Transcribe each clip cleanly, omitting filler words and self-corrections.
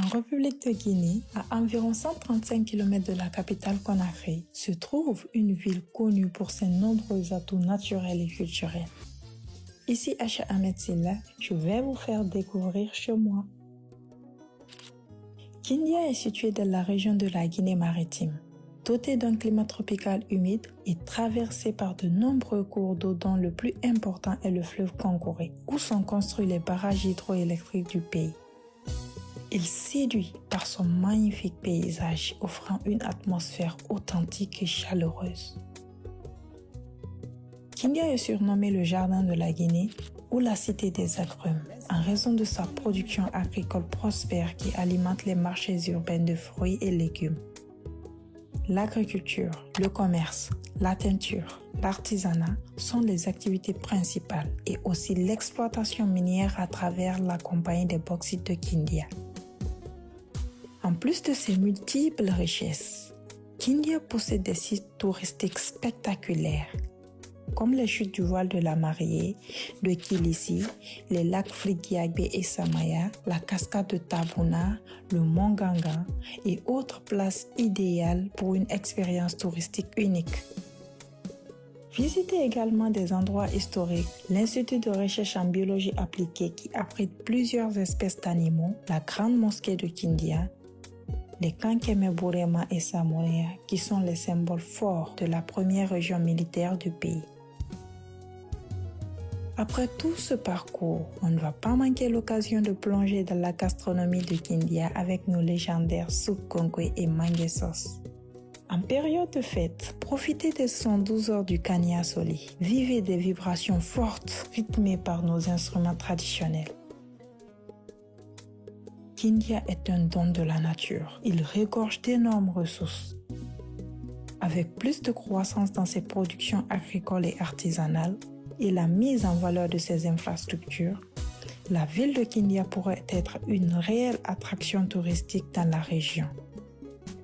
En République de Guinée, à environ 135 km de la capitale Conakry, se trouve une ville connue pour ses nombreux atouts naturels et culturels. Ici Acha Ahmed Silla, je vais vous faire découvrir chez moi. Kindia est située dans la région de la Guinée maritime. Dotée d'un climat tropical humide et traversée par de nombreux cours d'eau dont le plus important est le fleuve Congouré, où sont construits les barrages hydroélectriques du pays. Il séduit par son magnifique paysage offrant une atmosphère authentique et chaleureuse. Kindia est surnommé le jardin de la Guinée ou la cité des agrumes en raison de sa production agricole prospère qui alimente les marchés urbains de fruits et légumes. L'agriculture, le commerce, la teinture, l'artisanat sont les activités principales et aussi l'exploitation minière à travers la compagnie des bauxites de Kindia. En plus de ces multiples richesses, Kindia possède des sites touristiques spectaculaires comme les chutes du voile de la Mariée, de Kilissi, les lacs Frigiagbe et Samaya, la cascade de Tabuna, le mont Ganga et autres places idéales pour une expérience touristique unique. Visitez également des endroits historiques, l'Institut de recherche en biologie appliquée qui abrite plusieurs espèces d'animaux, la grande mosquée de Kindia, les Kankeme Burema et Samoria qui sont les symboles forts de la première région militaire du pays. Après tout ce parcours, on ne va pas manquer l'occasion de plonger dans la gastronomie de Kindia avec nos légendaires soupe Konkwe et mangue sauce. En période de fête, profitez des 112 heures du Kania Soli. Vivez des vibrations fortes rythmées par nos instruments traditionnels. Kindia est un don de la nature. Il regorge d'énormes ressources. Avec plus de croissance dans ses productions agricoles et artisanales, et la mise en valeur de ses infrastructures, la ville de Kindia pourrait être une réelle attraction touristique dans la région,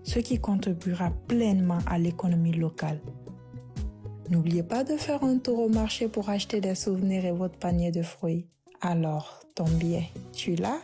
ce qui contribuera pleinement à l'économie locale. N'oubliez pas de faire un tour au marché pour acheter des souvenirs et votre panier de fruits. Alors, ton billet, tu l'as?